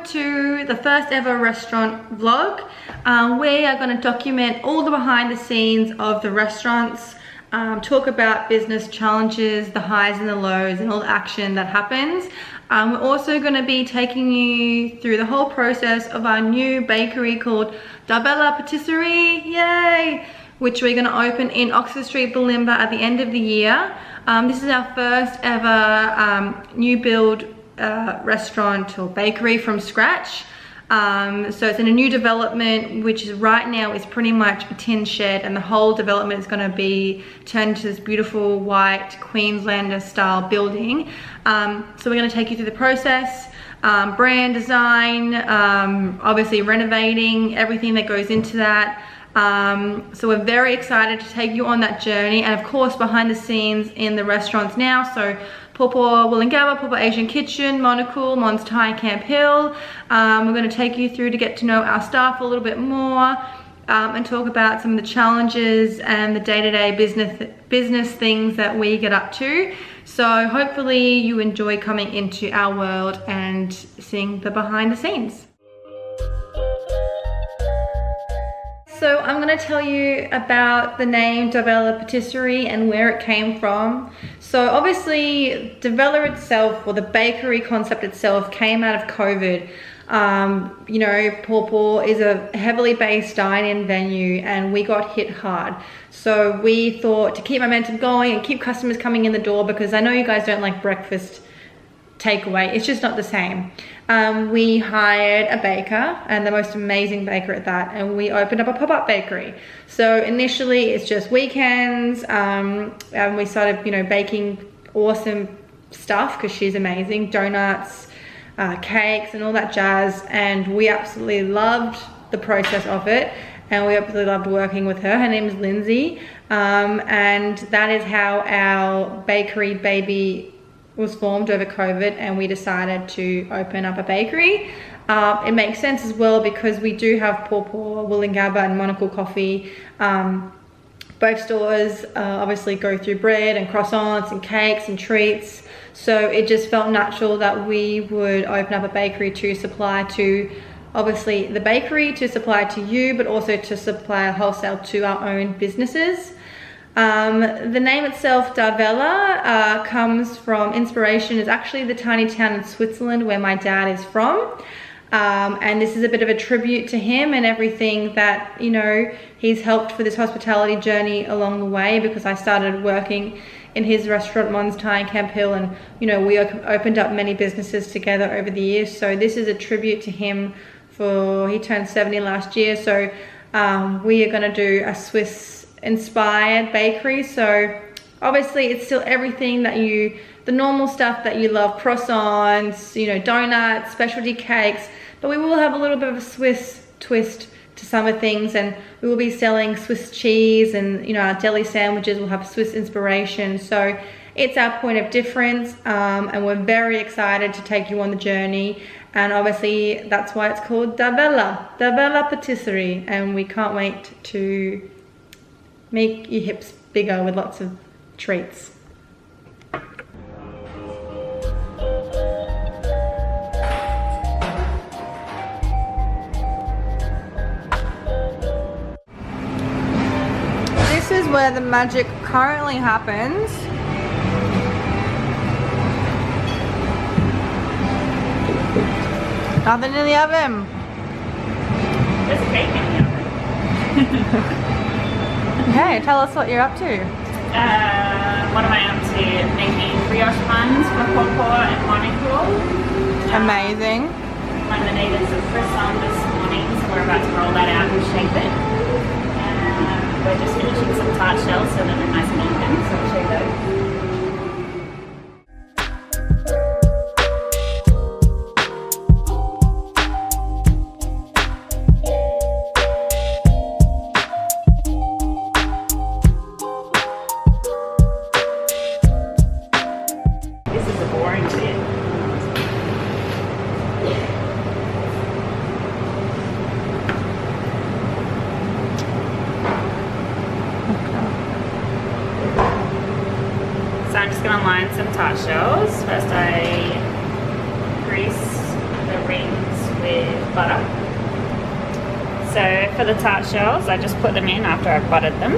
to the first ever restaurant vlog. We are going to document all the behind the scenes of the restaurants, talk about business challenges, the highs and the lows, and all the action that happens. We're also going to be taking you through the whole process of our new bakery called Darbella Patisserie, yay! Which we're going to open in Oxford Street, Bulimba at the end of the year. This is our first ever new build restaurant or bakery from scratch. So it's in a new development, which is right now is pretty much a tin shed, and the whole development is going to be turned into this beautiful white Queenslander style building. So we're going to take you through the process, brand design, obviously renovating, everything that goes into that. So we're very excited to take you on that journey, and of course behind the scenes in the restaurants now. So Pawpaw Woolloongabba, Pawpaw Asian Kitchen, Monocle, Mons Thai, Camp Hill. We're going to take you through to get to know our staff a little bit more, and talk about some of the challenges and the day-to-day business things that we get up to. So hopefully you enjoy coming into our world and seeing the behind the scenes. So I'm going to tell you about the name Darbella Patisserie and where it came from. So obviously Darbella itself, or the bakery concept itself, came out of COVID. You know, Pawpaw is a heavily based dine-in venue and we got hit hard. So we thought to keep momentum going and keep customers coming in the door, because I know you guys don't like breakfast takeaway, it's just not the same. We hired a baker, and the most amazing baker at that, and we opened up a pop-up bakery. So initially it's just weekends, and we started, you know, baking awesome stuff because she's amazing, donuts, cakes and all that jazz, and we absolutely loved the process of it, and we absolutely loved working with her. Her name is Lindsay, and that is how our bakery baby was formed over COVID, and we decided to open up a bakery. It makes sense as well because we do have Pawpaw, Woolloongabba and Monocle Coffee. Both stores obviously go through bread and croissants and cakes and treats, so it just felt natural that we would open up a bakery to supply to, obviously the bakery, to supply to you, but also to supply wholesale to our own businesses. The name itself, Darbella, comes from inspiration. It's actually the tiny town in Switzerland where my dad is from. And this is a bit of a tribute to him and everything that, you know, he's helped for this hospitality journey along the way, because I started working in his restaurant, Mons Thai in Camp Hill, and, you know, we opened up many businesses together over the years. So this is a tribute to him he turned 70 last year. So we are going to do a Swiss inspired bakery. So obviously it's still everything that the normal stuff that you love, croissants, you know, donuts, specialty cakes, but we will have a little bit of a Swiss twist to some of things, and we will be selling Swiss cheese, and, you know, our deli sandwiches will have Swiss inspiration. So it's our point of difference, and we're very excited to take you on the journey, and obviously that's why it's called Darbella Patisserie, and we can't wait to make your hips bigger with lots of treats. This is where the magic currently happens. Nothing in the oven. There's a cake in the oven. Okay, tell us what you're up to. What am I up to? Making brioche buns for Pawpaw and Monocle. Amazing. Laminated some croissant this morning, so we're about to roll that out and shape it. We're just finishing some tart shells so that they're nice and even, so I'll show you those. So I'm just going to line some tart shells. First I grease the rings with butter. So for the tart shells, I just put them in after I've buttered them.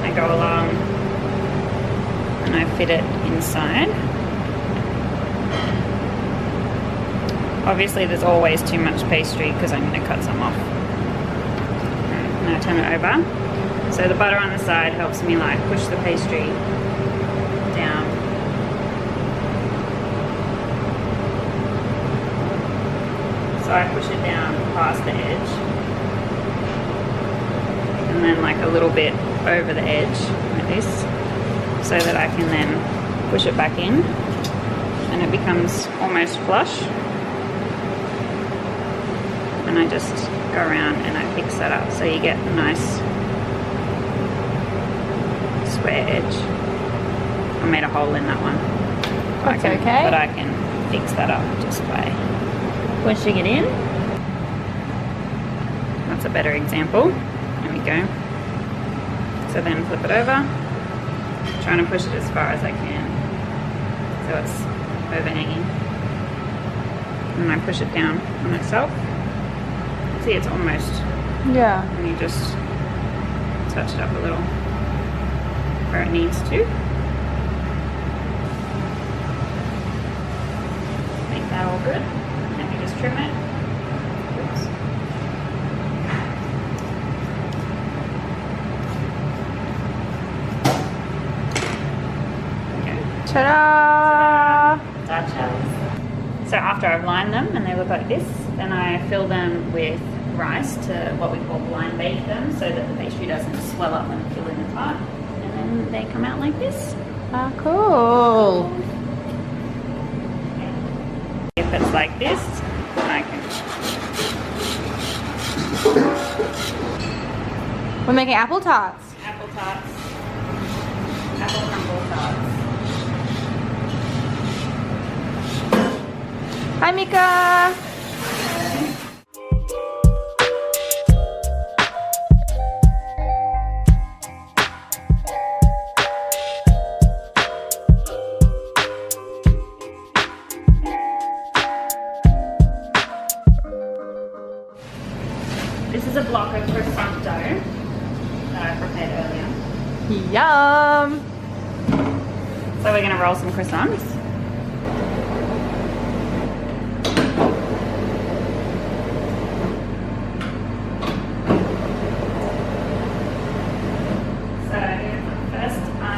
I go along and I fit it inside. Obviously there's always too much pastry because I'm going to cut some off. And I turn it over. So the butter on the side helps me like push the pastry down. So I push it down past the edge. And then like a little bit over the edge like this, so that I can then push it back in and it becomes almost flush. And I just go around and I fix that up so you get a nice square edge. I made a hole in that one. That's okay. But I can fix that up just by pushing it in. That's a better example. There we go. So then flip it over. Trying to push it as far as I can so it's overhanging. And I push it down on itself. See, it's almost. Yeah. And you just touch it up a little where it needs to. Make that all good. Then you just trim it. Oops. Okay. Ta-da! Tart shells. So after I've lined them and they look like this, then I fill them with rice to what we call blind bake them so that the pastry doesn't swell up when filling the tart. And then they come out like this. Ah, cool. If it's like this, I can. We're making apple tarts. Apple tarts. Apple crumble tarts. Hi, Mika. This is a block of croissant dough that I prepared earlier. Yum. So we're going to roll some croissants. First I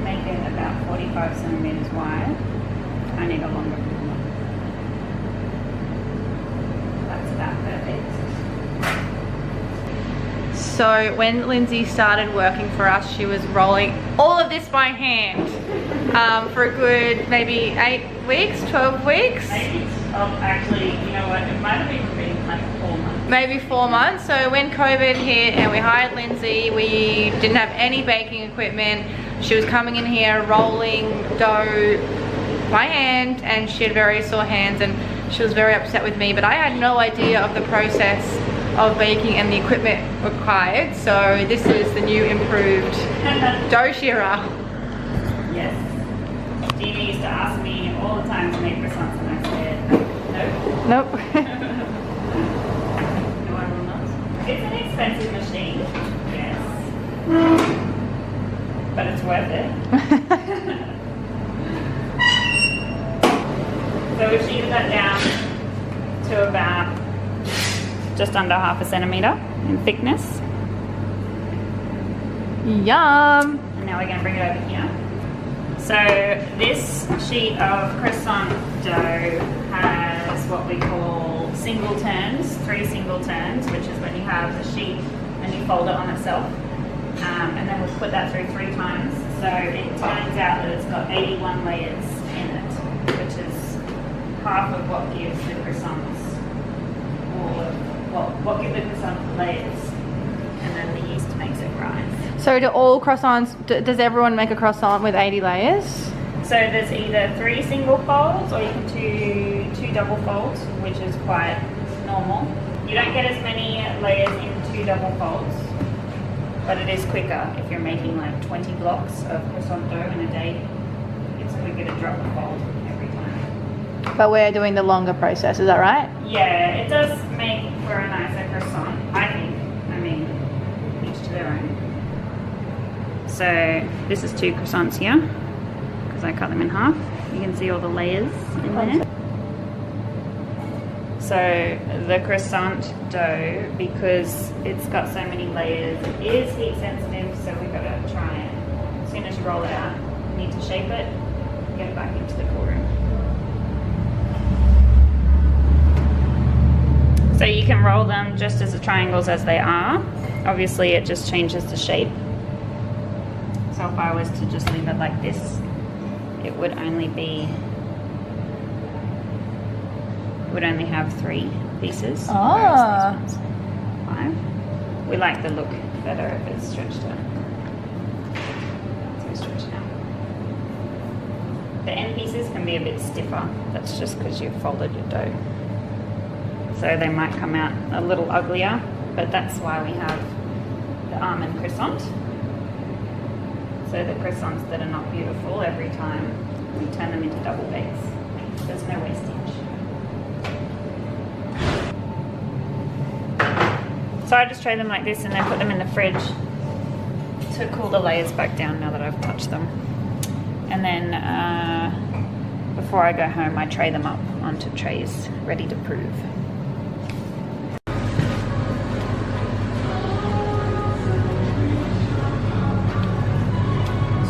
make it about 45 centimeters wide. I need a longer ruler. That's about perfect. So when Lindsay started working for us, she was rolling all of this by hand for a good maybe 8 weeks, 12 weeks. Maybe, actually, you know what, it might have even been like 4 months. Maybe 4 months. So when COVID hit and we hired Lindsay, we didn't have any baking equipment. She was coming in here rolling dough by hand and she had very sore hands and she was very upset with me, but I had no idea of the process of baking and the equipment required. So this is the new improved dough shearer. Yes. Gina used to ask me all the time to make croissants and I said, nope. Nope. No, I will not. It's an expensive machine, yes. But it's worth it. So we've sheared that down to about just under 1/2 centimetre in thickness. Yum. And now we're going to bring it over here. So this sheet of croissant dough has what we call single turns, 3 single turns, which is when you have the sheet and you fold it on itself. And then we'll put that through 3 times. So it turns out that it's got 81 layers in it, which is half of what gives the croissants all of what give the croissant layers, and then the yeast makes it rise. So do all croissants, does everyone make a croissant with 80 layers? So there's either 3 single folds or you can do 2 double folds, which is quite normal. You don't get as many layers in 2 double folds, but it is quicker if you're making like 20 blocks of croissant dough in a day. It's you'll get a drop of fold every time. But we're doing the longer process, is that right? Yeah, it does make for a nicer croissant, I think. I mean, each to their own. So this is 2 croissants here, because I cut them in half. You can see all the layers in there. So the croissant dough, because it's got so many layers, it is heat sensitive, so we've got to try it. As soon as you roll it out, you need to shape it, get it back into the cool room. So you can roll them just as the triangles as they are. Obviously it just changes the shape. So if I was to just leave it like this, it would only have 3 pieces. Ah. Whereas this one's 5. We like the look better if it's stretched out. So stretch it out. The end pieces can be a bit stiffer. That's just because you've folded your dough. So they might come out a little uglier, but that's why we have the almond croissant. So the croissants that are not beautiful every time, we turn them into double bakes. There's no wastage. So I just tray them like this and then put them in the fridge to cool the layers back down now that I've touched them. And then before I go home, I tray them up onto trays ready to prove.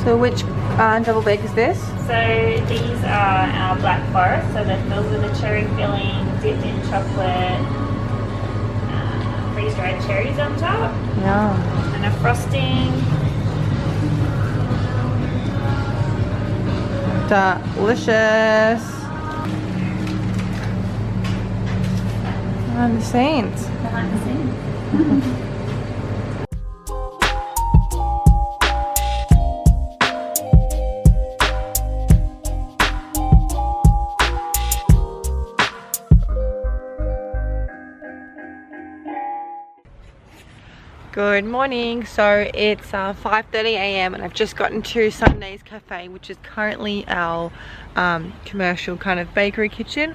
So which double bake is this? So these are our black forest, so they're filled with a cherry filling, dipped in chocolate, freeze-dried cherries on top, Yeah. and a frosting. Delicious. Behind the scenes. Behind the scenes. Good morning. So it's 5:30 a.m. and I've just gotten to Sunday's Cafe, which is currently our commercial kind of bakery kitchen.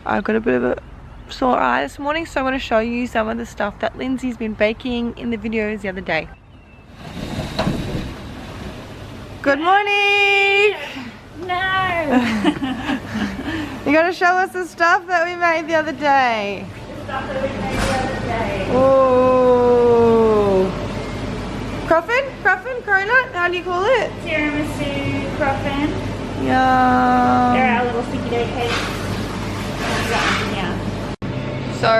I've got a bit of a sore eye this morning, so I'm going to show you some of the stuff that Lindsay's been baking in the videos the other day. Good morning! No! You got to show us the stuff that we made the other day. The stuff that we made the other day. Oh, Croffin, cronut, how do you call it? Tiramisu, croffin. Yeah. They're our little sticky dough cakes. Yeah. So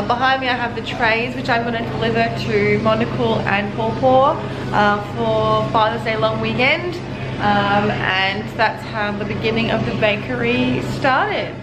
behind me I have the trays which I'm going to deliver to Monocle and Paw for Father's Day long weekend, and that's how the beginning of the bakery started.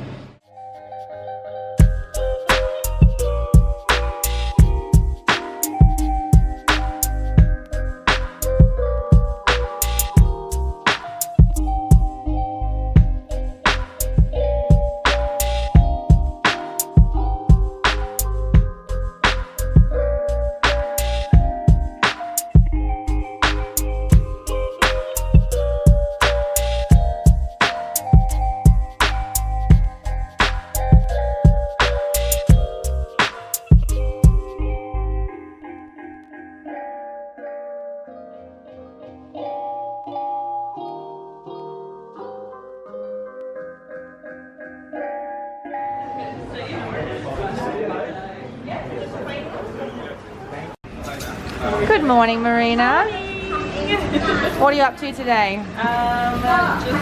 Good morning, Marina. What are you up to today? Just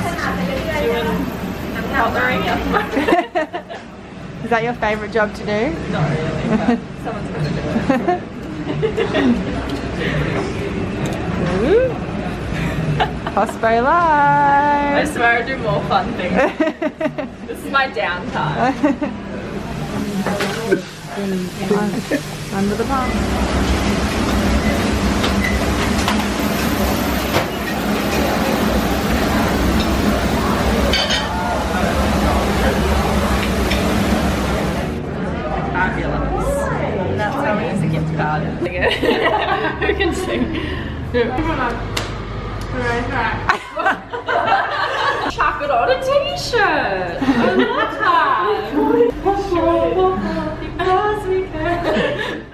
doing cutlery. Is that your favourite job to do? Not really, but someone's going to do it. Hospo I live. swear I do more fun things. This is my downtime. Under the palm. And that's how we use a gift card. Who can sing? I've got on a t-shirt. I love that. Because we can.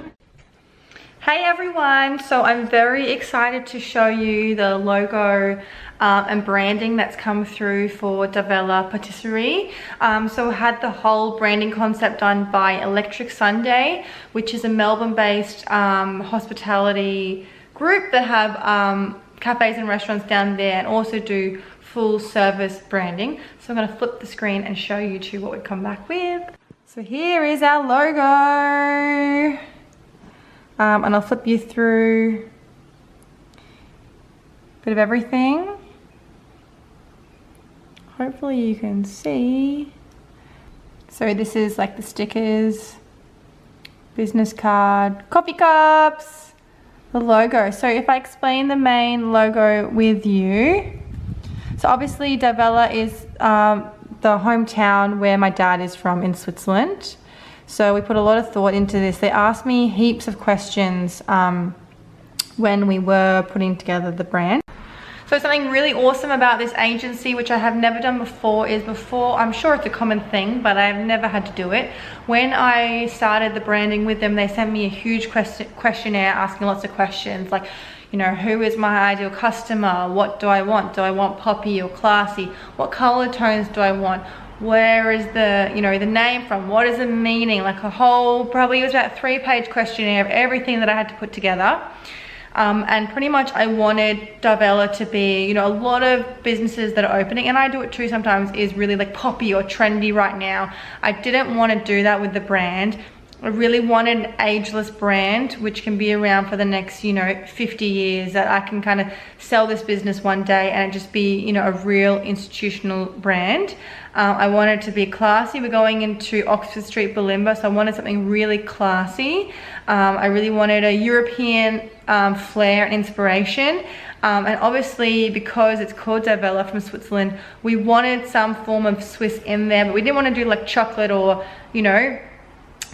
Hey everyone, so I'm very excited to show you the logo and branding that's come through for Davella Patisserie. So we had the whole branding concept done by Electric Sunday, which is a Melbourne-based hospitality group that have cafes and restaurants down there and also do full service branding. So I'm going to flip the screen and show you two what we've come back with. So here is our logo. And I'll flip you through a bit of everything. Hopefully you can see. So this is like the stickers, business card, coffee cups, the logo. So if I explain the main logo with you. So obviously Davella is the hometown where my dad is from in Switzerland. So we put a lot of thought into this. They asked me heaps of questions when we were putting together the brand. So something really awesome about this agency, which I have never done before, is I'm sure it's a common thing, but I've never had to do it. When I started the branding with them, they sent me a huge questionnaire asking lots of questions like, you know, who is my ideal customer? What do I want? Do I want poppy or classy? What color tones do I want? Where is the, you know, the name from? What is the meaning? Like a whole, probably it was about a 3-page questionnaire of everything that I had to put together. And pretty much I wanted Davella to be, you know, a lot of businesses that are opening, and I do it too sometimes, is really like poppy or trendy right now. I didn't want to do that with the brand. I really wanted an ageless brand which can be around for the next, you know, 50 years, that I can kind of sell this business one day and it just be, you know, a real institutional brand. I wanted to be classy. We're going into Oxford Street, Bulimba, so I wanted something really classy. I really wanted a European flair and inspiration. And obviously because it's called Davella from Switzerland, we wanted some form of Swiss in there, but we didn't want to do like chocolate or, you know,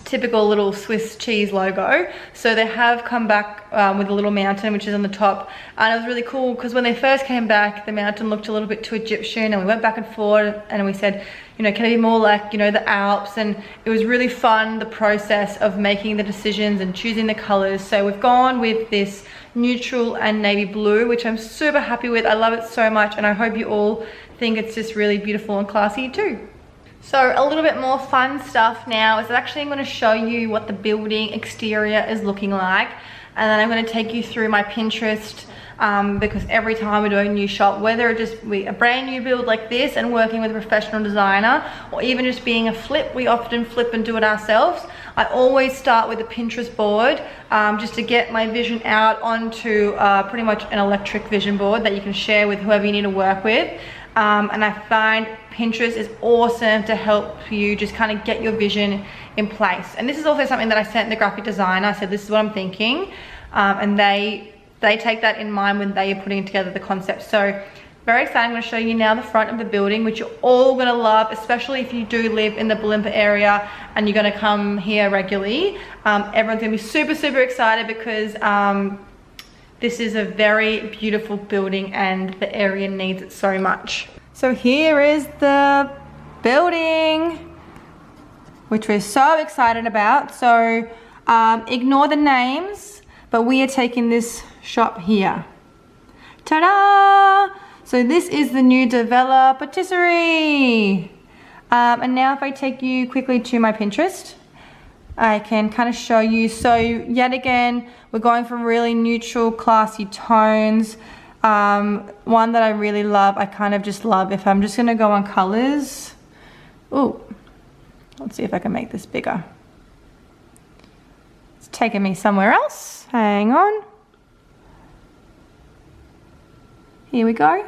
typical little Swiss cheese logo. So they have come back with a little mountain which is on the top, and it was really cool because when they first came back the mountain looked a little bit too Egyptian, and we went back and forth and we said, you know, can it be more like, you know, the Alps? And it was really fun, the process of making the decisions and choosing the colors. So we've gone with this neutral and navy blue, which I'm super happy with. I love it so much, and I hope you all think it's just really beautiful and classy too. So a little bit more fun stuff now is actually I'm going to show you what the building exterior is looking like, and then I'm going to take you through my Pinterest because every time we do a new shop, whether it just a brand new build like this and working with a professional designer, or even just being a flip, we often flip and do it ourselves. I always start with a Pinterest board just to get my vision out onto pretty much an electric vision board that you can share with whoever you need to work with. And I find Pinterest is awesome to help you just kind of get your vision in place. And this is also something that I sent the graphic designer. I said, this is what I'm thinking. And they take that in mind when they are putting together the concept. So very excited. I'm going to show you now the front of the building, which you're all going to love, especially if you do live in the Bulimba area and you're going to come here regularly. Everyone's going to be super, super excited because this is a very beautiful building and the area needs it so much. So here is the building, which we're so excited about. So ignore the names, but we are taking this shop here. Ta-da! So this is the new Davella Patisserie. And now if I take you quickly to my Pinterest, I can kind of show you. So yet again, we're going for really neutral, classy tones. One that I really love, I kind of just love, if I'm just gonna go on colors. Ooh, let's see if I can make this bigger. It's taking me somewhere else. Hang on. Here we go.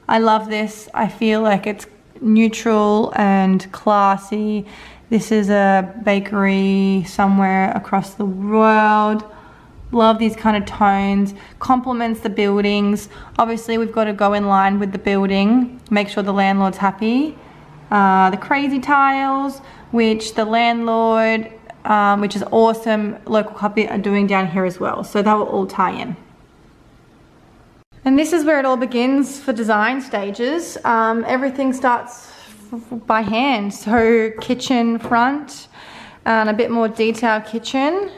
I love this. I feel like it's neutral and classy. This is a bakery somewhere across the world. Love these kind of tones. Complements the buildings. Obviously we've got to go in line with the building, make sure the landlord's happy. The crazy tiles, which the landlord, which is awesome, local copy are doing down here as well. So that will all tie in. And this is where it all begins for design stages. Everything starts by hand. So kitchen front and a bit more detailed kitchen.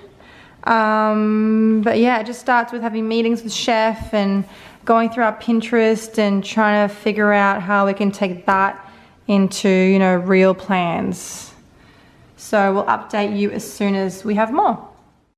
But yeah, it just starts with having meetings with chef and going through our Pinterest and trying to figure out how we can take that into, you know, real plans. So we'll update you as soon as we have more.